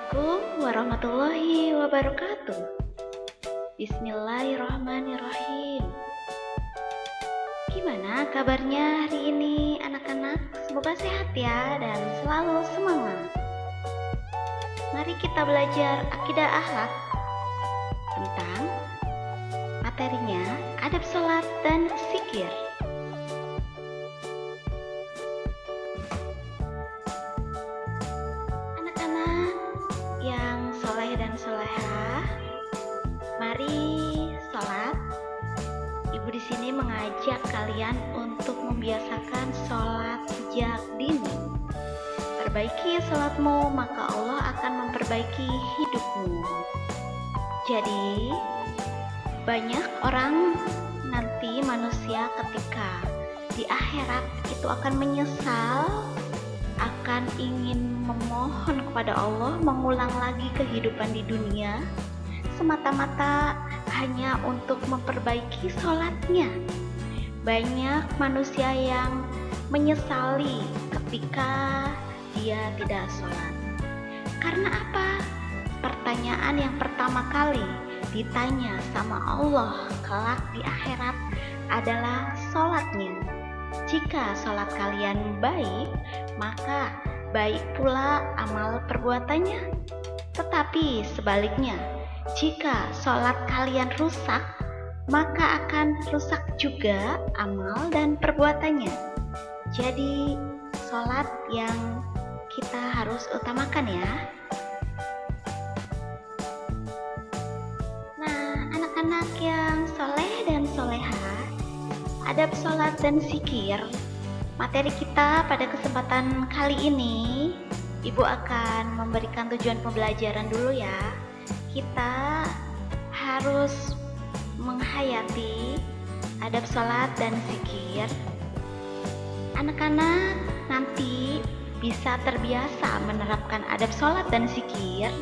Assalamualaikum warahmatullahi wabarakatuh. Bismillahirrahmanirrahim. Gimana kabarnya hari ini anak-anak? Semoga sehat ya dan selalu semangat. Mari kita belajar akidah akhlak tentang materinya adab sholat dan zikir. Anak-anak yang soleh dan solehah, mari sholat. Ibu di sini mengajak kalian untuk membiasakan sholat sejak dini. Perbaiki sholatmu, maka Allah akan memperbaiki hidupmu. Jadi, banyak orang nanti manusia ketika di akhirat itu akan menyesal, akan ingin memohon kepada Allah mengulang lagi kehidupan di dunia semata-mata hanya untuk memperbaiki sholatnya. Banyak manusia yang menyesali ketika dia tidak sholat. Karena apa? Pertanyaan yang pertama kali ditanya sama Allah kelak di akhirat adalah sholatnya. Jika sholat kalian baik, maka baik pula amal perbuatannya. Tetapi sebaliknya, jika sholat kalian rusak, maka akan rusak juga amal dan perbuatannya. Jadi, sholat yang kita harus utamakan ya. Nah, anak-anak yang soleh dan soleha, adab sholat dan zikir. Materi kita pada kesempatan kali ini, Ibu akan memberikan tujuan pembelajaran dulu ya. Kita harus menghayati adab sholat dan zikir. Anak-anak nanti bisa terbiasa menerapkan adab sholat dan zikir.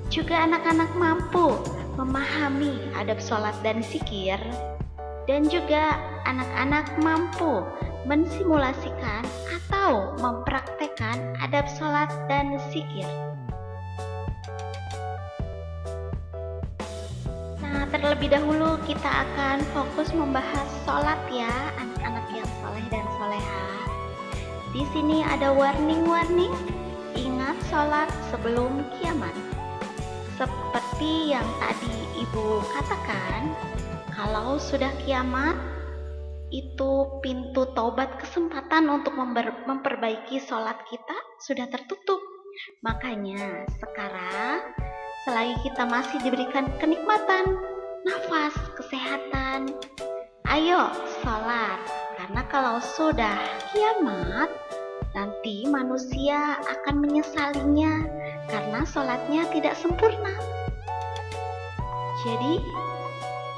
Juga anak-anak mampu memahami adab sholat dan zikir. Dan juga anak-anak mampu mensimulasikan atau mempraktekkan adab sholat dan zikir. Nah, terlebih dahulu kita akan fokus membahas sholat ya, anak-anak yang soleh dan soleha. Di sini ada warning-warning, ingat sholat sebelum kiamat. Seperti yang tadi Ibu katakan, kalau sudah kiamat, itu pintu taubat kesempatan untuk memperbaiki sholat kita sudah tertutup. Makanya sekarang selagi kita masih diberikan kenikmatan, nafas, kesehatan, ayo sholat. Karena kalau sudah kiamat, nanti manusia akan menyesalinya karena sholatnya tidak sempurna. Jadi,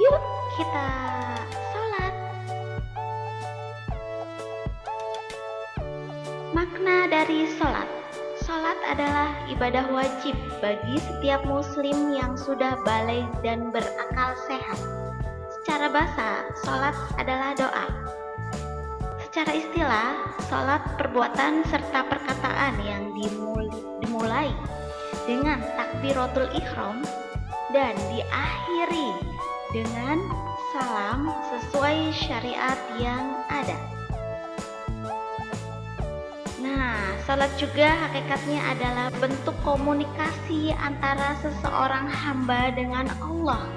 yuk kita sholat. Makna dari sholat. Sholat adalah ibadah wajib bagi setiap muslim yang sudah baligh dan berakal sehat. Secara bahasa, sholat adalah doa. Secara istilah, sholat perbuatan serta perkataan yang dimulai dengan takbiratul ihram dan diakhiri dengan salam sesuai syariat yang ada. Nah, sholat juga hakikatnya adalah bentuk komunikasi antara seseorang hamba dengan Allah.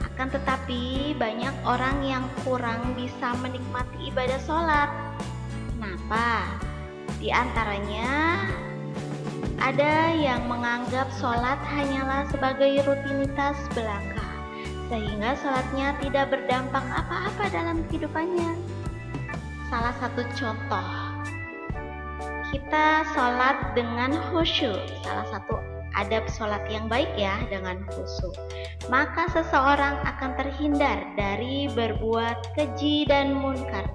Akan tetapi banyak orang yang kurang bisa menikmati ibadah sholat. Kenapa? Di antaranya ada yang menganggap sholat hanyalah sebagai rutinitas belaka, sehingga sholatnya tidak berdampak apa-apa dalam kehidupannya. Salah satu contoh, kita sholat dengan khusyuk. Salah satu adab sholat yang baik ya, dengan khusyuk. Maka seseorang akan terhindar dari berbuat keji dan munkar.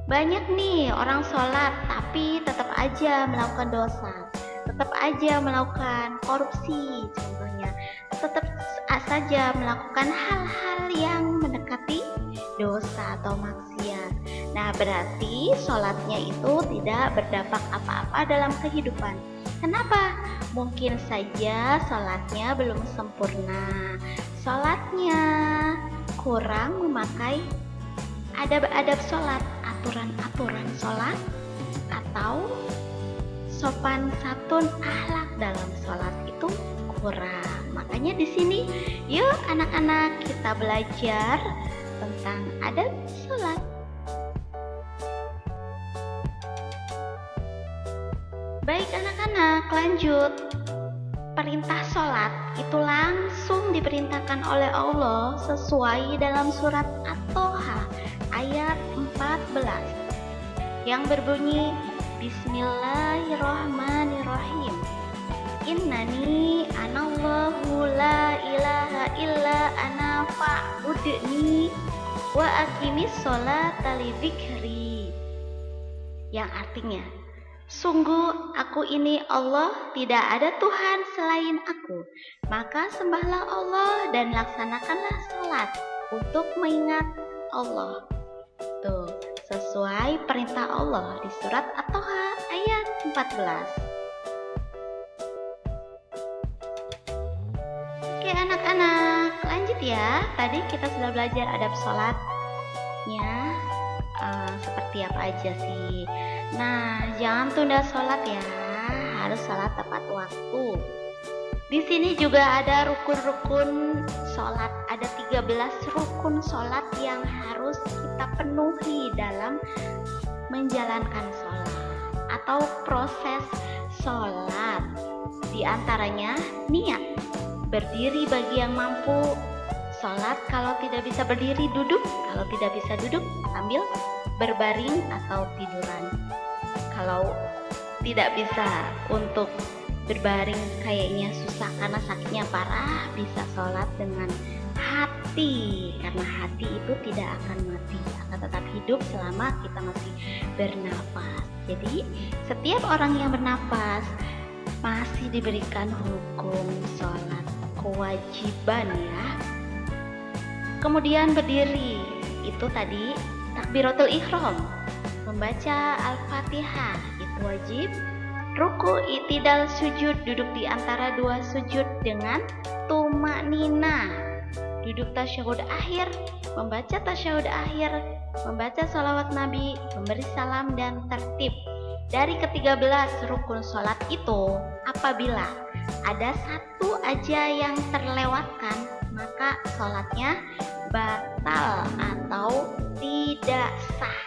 Banyak nih orang sholat tapi tetap aja melakukan dosa, tetap aja melakukan korupsi contohnya, tetap saja melakukan hal-hal yang mendekati dosa atau maksiat. Nah, berarti sholatnya itu tidak berdampak apa-apa dalam kehidupan. Kenapa? Mungkin saja sholatnya belum sempurna. Sholatnya kurang memakai adab-adab sholat, aturan-aturan sholat, atau sopan santun akhlak dalam sholat itu kurang. Makanya di sini, yuk anak-anak kita belajar tentang adab sholat. Baik anak-anak, lanjut. Perintah sholat itu langsung diperintahkan oleh Allah sesuai dalam surat At-Toha ayat 14 yang berbunyi Bismillahirrahmanirrahim. Innani anallahu la ilaha illa ana fa'budni wa aqimis sholata li dzikri. Yang artinya, sungguh aku ini Allah, tidak ada Tuhan selain aku. Maka sembahlah Allah dan laksanakanlah sholat untuk mengingat Allah. Tuh, sesuai perintah Allah di surat At-Toha ayat 14. Oke anak-anak, lanjut ya. Tadi kita sudah belajar adab sholatnya seperti apa aja sih. Nah, jangan tunda sholat ya, harus sholat tepat waktu. Di sini juga ada rukun-rukun sholat, ada 13 rukun sholat yang harus kita penuhi dalam menjalankan sholat atau proses sholat. Di antaranya niat, berdiri bagi yang mampu sholat, kalau tidak bisa berdiri duduk, kalau tidak bisa duduk sambil berbaring atau tiduran. Kalau tidak bisa untuk berbaring kayaknya susah karena sakitnya parah, bisa sholat dengan hati, karena hati itu tidak akan mati, akan tetap hidup selama kita masih bernapas. Jadi setiap orang yang bernapas masih diberikan hukum sholat kewajiban ya. Kemudian berdiri, itu tadi takbiratul ihram, membaca Al-Fatihah itu wajib. Ruku, i'tidal, sujud, duduk di antara dua sujud dengan tumakninah. Duduk tasyahud akhir, membaca tasyahud akhir, membaca sholawat Nabi, memberi salam dan tertib. Dari ke-13 rukun sholat itu, apabila ada satu aja yang terlewatkan, maka sholatnya batal atau tidak sah.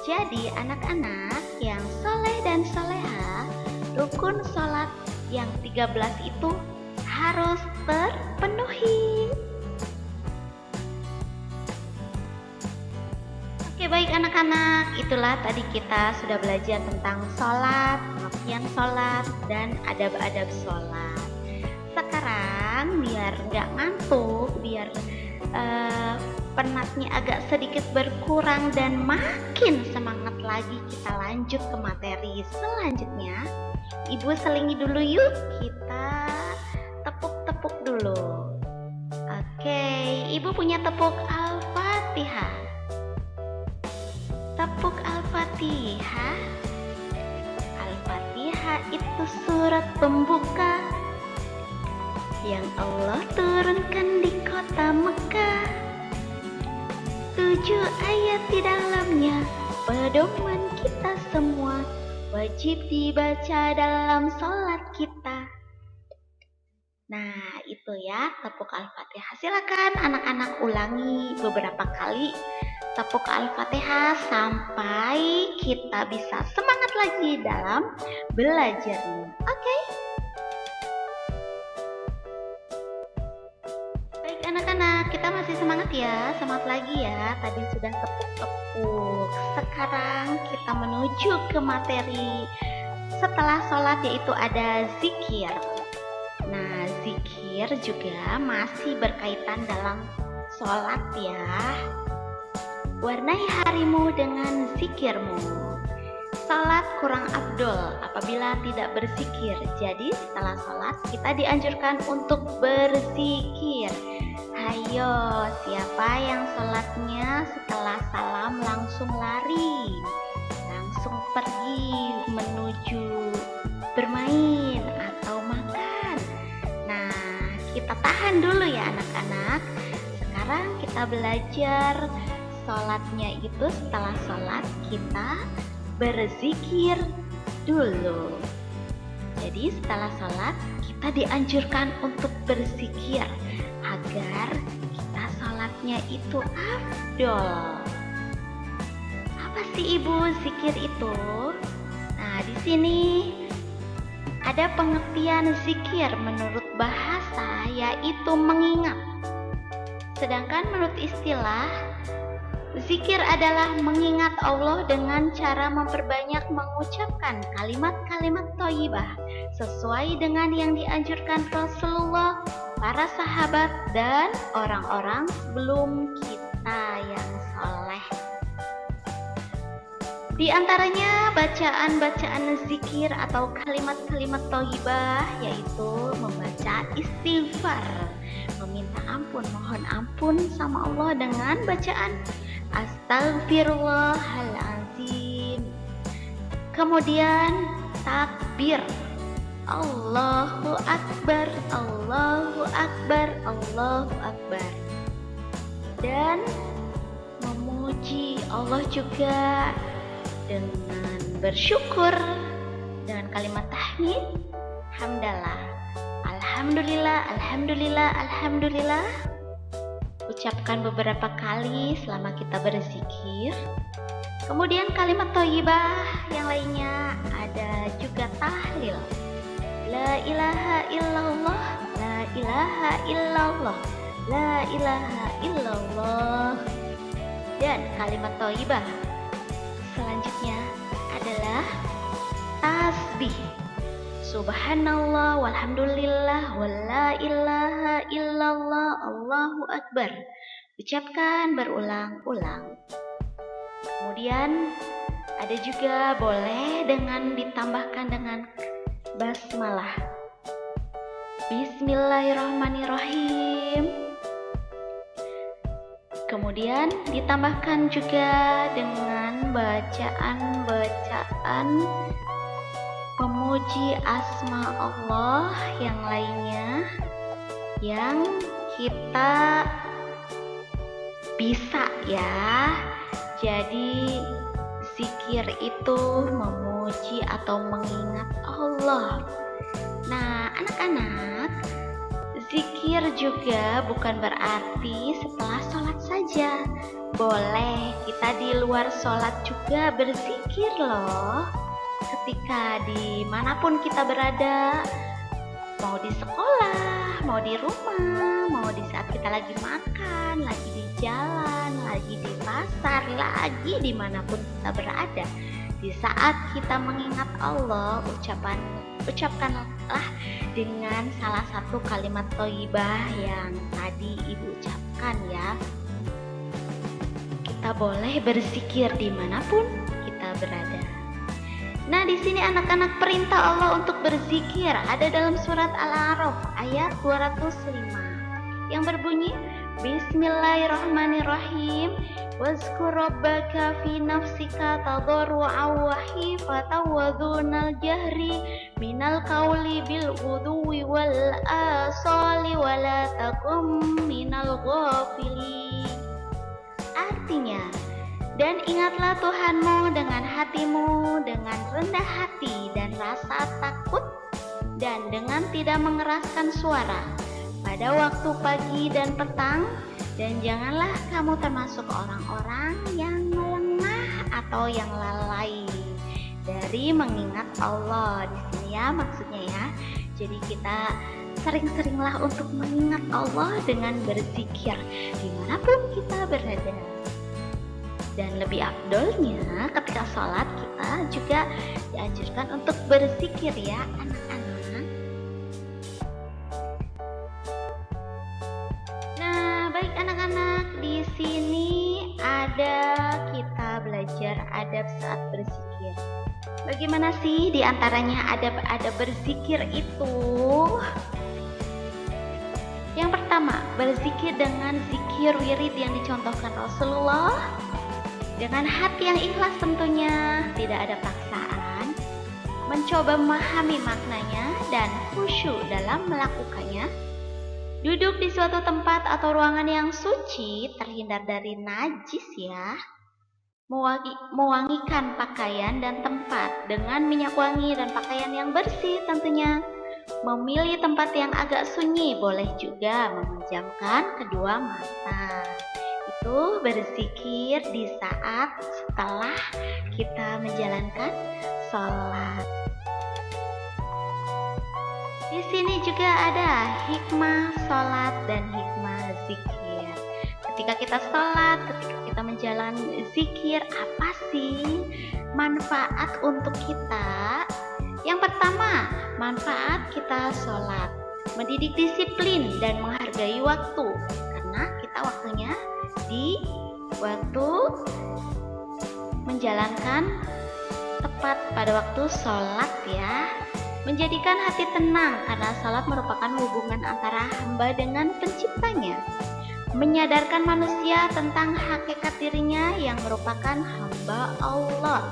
Jadi anak-anak yang soleh dan soleha, rukun sholat yang 13 itu harus terpenuhi. Oke baik anak-anak, itulah tadi kita sudah belajar tentang sholat, pengertian sholat, dan adab-adab sholat. Sekarang biar nggak ngantuk, biar penatnya agak sedikit berkurang dan makin semangat lagi, kita lanjut ke materi selanjutnya. Ibu selingi dulu yuk, kita tepuk-tepuk dulu. Oke, ibu punya tepuk Al-Fatihah. Tepuk Al-Fatihah. Al-Fatihah itu surat pembuka yang Allah turunkan di kota Mekah. 7 ayat di dalamnya, pedoman kita semua, wajib dibaca dalam sholat kita. Nah, itu ya tepuk Al-Fatihah. Silakan anak-anak ulangi beberapa kali tepuk Al-Fatihah sampai kita bisa semangat lagi dalam belajarnya. Oke? Baik anak-anak, kita masih semangat ya, semangat lagi ya. Tadi sudah tepuk-tepuk. Sekarang kita menuju ke materi setelah sholat, yaitu ada zikir. Nah, zikir juga masih berkaitan dalam sholat ya. Warnai harimu dengan zikirmu. Salat kurang afdol apabila tidak berzikir. Jadi setelah salat kita dianjurkan untuk berzikir. Hayo, siapa yang salatnya setelah setelah salam langsung lari, langsung pergi menuju bermain atau makan. Nah, kita tahan dulu ya anak-anak. Sekarang kita belajar sholatnya itu. Setelah sholat kita berzikir dulu. Jadi setelah sholat kita dianjurkan untuk berzikir agar kita sholatnya itu afdol. Apa sih Ibu zikir itu? Nah, di sini ada pengertian zikir menurut bahasa, yaitu mengingat. Sedangkan menurut istilah, zikir adalah mengingat Allah dengan cara memperbanyak mengucapkan kalimat-kalimat thayyibah sesuai dengan yang dianjurkan Rasulullah, para sahabat, dan orang-orang sebelum kita yang soleh. Di antaranya bacaan-bacaan zikir atau kalimat-kalimat thayyibah yaitu membaca istighfar, meminta ampun, mohon ampun sama Allah dengan bacaan Astaghfirullahaladzim. Kemudian takbir, Allahu Akbar, Allahu Akbar, Allahu Akbar. Dan memuji Allah juga dengan bersyukur dengan kalimat tahmid, hamdalah, alhamdulillah, alhamdulillah, alhamdulillah. Ucapkan beberapa kali selama kita berzikir. Kemudian kalimat thayyibah yang lainnya ada juga tahlil, la ilaha illallah, la ilaha illallah, la ilaha illallah. Dan kalimat thayyibah selanjutnya adalah tasbih, subhanallah, walhamdulillah, wala ilaha illallah, Allahu Akbar. Ucapkan berulang-ulang. Kemudian ada juga boleh dengan ditambahkan dengan basmalah, bismillahirrahmanirrahim. Kemudian ditambahkan juga dengan bacaan-bacaan pemuji asma Allah yang lainnya yang kita bisa ya. Jadi zikir itu memuji atau mengingat Allah. Nah, anak-anak, zikir juga bukan berarti setelah sholat saja. Boleh kita di luar sholat juga berzikir loh. Ketika dimanapun kita berada, mau di sekolah, mau di rumah, mau di saat kita lagi makan, lagi di jalan, lagi di pasar, lagi dimanapun kita berada. Di saat kita mengingat Allah, ucapkanlah dengan salah satu kalimat thayyibah yang tadi Ibu ucapkan ya. Kita boleh berzikir dimanapun kita berada. Nah, di sini anak-anak perintah Allah untuk berzikir ada dalam surat Al-A'raf ayat 205 yang berbunyi Bismillahirrahmanirrahim. Wazkur rabbaka fi nafsika tadarru'an wa khifatan wa dunal jahri minal qawli bil ghuduwi wal asali wa la takum minal ghafilin. Artinya, dan ingatlah Tuhanmu dengan hatimu, dengan rendah hati dan rasa takut, dan dengan tidak mengeraskan suara pada waktu pagi dan petang, dan janganlah kamu termasuk orang-orang yang lengah atau yang lalai dari mengingat Allah. Di sini ya maksudnya ya. Jadi kita sering-seringlah untuk mengingat Allah dengan berzikir dimanapun kita berada. Dan lebih afdolnya ketika sholat kita juga dianjurkan untuk berzikir ya anak-anak. Nah, baik anak-anak, di sini ada kita belajar adab saat berzikir. Bagaimana sih diantaranya adab-adab berzikir itu? Yang pertama, berzikir dengan zikir wirid yang dicontohkan Rasulullah dengan hati yang ikhlas tentunya, tidak ada paksaan, mencoba memahami maknanya dan khusyuk dalam melakukannya. Duduk di suatu tempat atau ruangan yang suci, terhindar dari najis ya. Mewangikan pakaian dan tempat dengan minyak wangi dan pakaian yang bersih tentunya. Memilih tempat yang agak sunyi, boleh juga memejamkan kedua mata. Itu berzikir di saat setelah kita menjalankan sholat. Di sini juga ada hikmah sholat dan hikmah zikir. Ketika kita sholat, ketika kita menjalani zikir, apa sih manfaat untuk kita? Yang pertama, manfaat kita sholat, mendidik disiplin dan menghargai waktu, karena kita waktunya di waktu menjalankan tepat pada waktu sholat ya. Menjadikan hati tenang karena sholat merupakan hubungan antara hamba dengan penciptanya. Menyadarkan manusia tentang hakikat dirinya yang merupakan hamba Allah.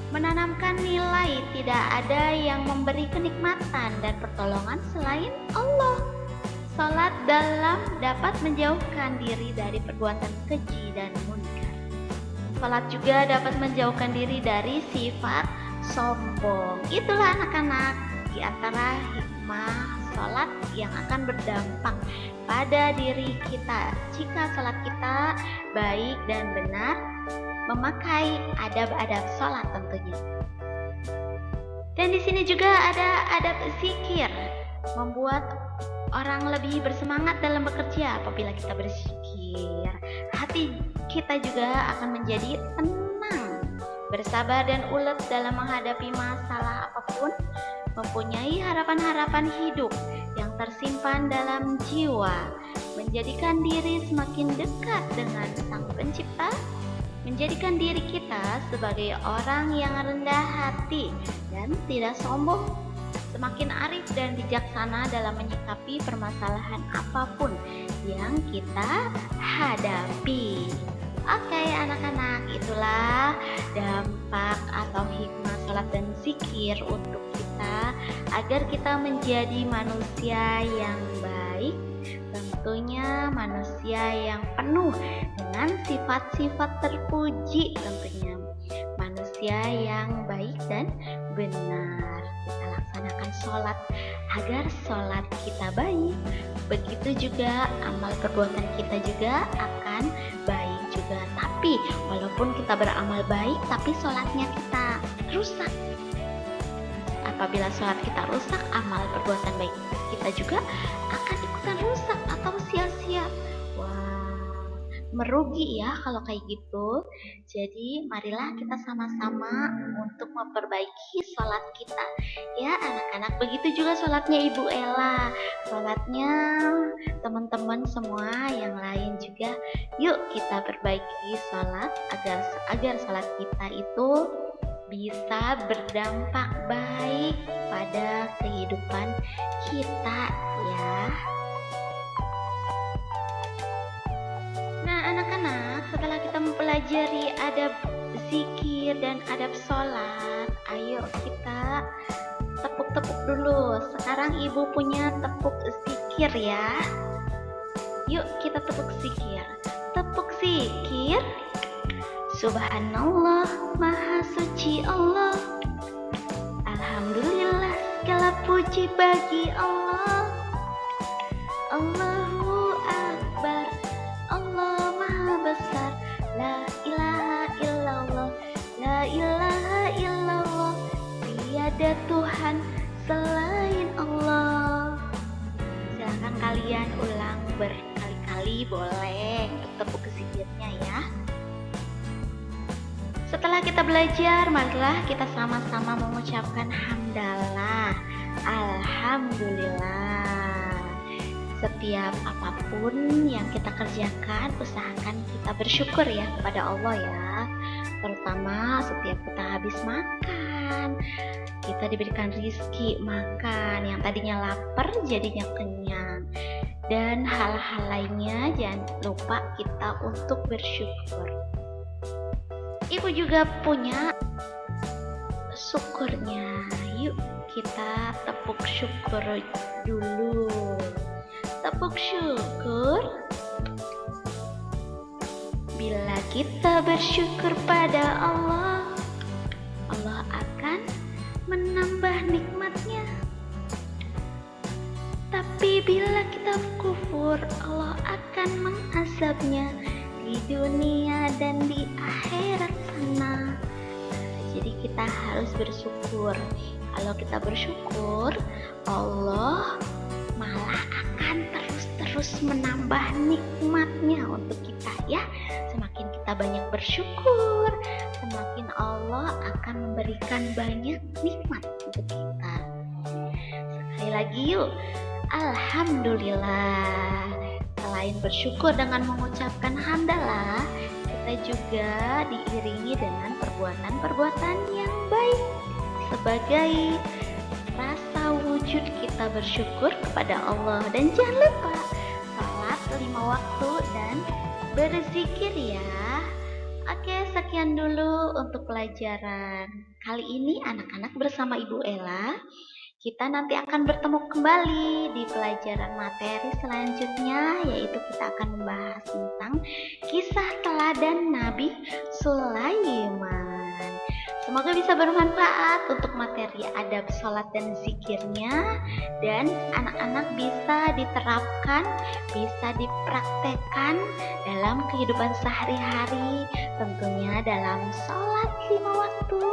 Menanamkan nilai tidak ada yang memberi kenikmatan dan pertolongan selain Allah. Salat dapat menjauhkan diri dari perbuatan keji dan munkar. Salat juga dapat menjauhkan diri dari sifat sombong. Itulah anak-anak di antara hikmah salat yang akan berdampak pada diri kita jika salat kita baik dan benar, memakai adab-adab sholat tentunya. Dan di sini juga ada adab zikir, membuat orang lebih bersemangat dalam bekerja. Apabila kita berzikir, hati kita juga akan menjadi tenang, bersabar dan ulet dalam menghadapi masalah apapun, mempunyai harapan-harapan hidup yang tersimpan dalam jiwa, menjadikan diri semakin dekat dengan Sang Pencipta, menjadikan diri kita sebagai orang yang rendah hati dan tidak sombong, semakin arif dan bijaksana dalam menyikapi permasalahan apapun yang kita hadapi. Oke anak-anak, itulah dampak atau hikmah sholat dan zikir untuk kita agar kita menjadi manusia yang baik, tentunya manusia yang penuh dengan sifat-sifat terpuji, tentunya manusia yang baik dan benar. Kita laksanakan sholat agar sholat kita baik, begitu juga amal perbuatan kita juga akan baik juga. Tapi walaupun kita beramal baik tapi sholatnya kita rusak, apabila sholat kita rusak, amal perbuatan baik kita juga akan ikutan rusak atau sia-sia. Wah, merugi ya kalau kayak gitu. Jadi marilah kita sama-sama untuk memperbaiki sholat kita ya anak-anak. Begitu juga sholatnya Ibu Ella, sholatnya teman-teman semua yang lain juga. Yuk kita perbaiki sholat agar sholat kita itu bisa berdampak baik pada kehidupan kita ya. Nah anak-anak, setelah kita mempelajari adab zikir dan adab sholat, ayo kita tepuk-tepuk dulu. Sekarang ibu punya tepuk zikir ya. Yuk kita tepuk zikir. Tepuk zikir. Subhanallah, Maha Suci Allah. Alhamdulillah, segala puji bagi Allah. Allahu Akbar, Allah Maha Besar. La ilaha illallah, la ilaha illallah. Tiada Tuhan selain Allah. Silahkan kalian ulang berkali-kali, boleh tepuk zikirnya ya. Setelah kita belajar, marilah kita sama-sama mengucapkan hamdalah, alhamdulillah. Setiap apapun yang kita kerjakan, usahakan kita bersyukur ya kepada Allah ya. Terutama setiap kita habis makan, kita kita diberikan rizki, makan, yang tadinya lapar jadinya kenyang. Dan hal-hal lainnya, jangan lupa kita untuk bersyukur. Ibu juga punya syukurnya. Yuk kita tepuk syukur dulu. Tepuk syukur. Bila kita bersyukur pada Allah, Allah akan menambah nikmatnya. Tapi bila kita kufur, Allah akan mengazabnya di dunia dan di akhirat sana. Jadi kita harus bersyukur. Kalau kita bersyukur, Allah malah akan terus menambah nikmatnya untuk kita ya. Semakin kita banyak bersyukur, semakin Allah akan memberikan banyak nikmat untuk kita. Sekali lagi yuk, alhamdulillah. Selain bersyukur dengan mengucapkan hamdalah, kita juga diiringi dengan perbuatan-perbuatan yang baik sebagai rasa wujud kita bersyukur kepada Allah. Dan jangan lupa salat 5 waktu dan berzikir ya. Oke, sekian dulu untuk pelajaran kali ini anak-anak bersama Ibu Ella. Kita nanti akan bertemu kembali di pelajaran materi selanjutnya, yaitu kita akan membahas tentang kisah teladan Nabi Sulaiman. Semoga bisa bermanfaat untuk materi adab sholat dan zikirnya, dan anak-anak bisa diterapkan, bisa dipraktekkan dalam kehidupan sehari-hari, tentunya dalam sholat 5 waktu,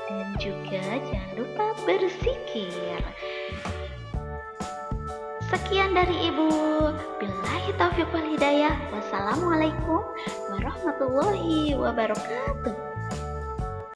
dan juga jangan lupa berzikir. Sekian dari Ibu. Billahi taufiq wal hidayah. Wassalamualaikum warahmatullahi wabarakatuh.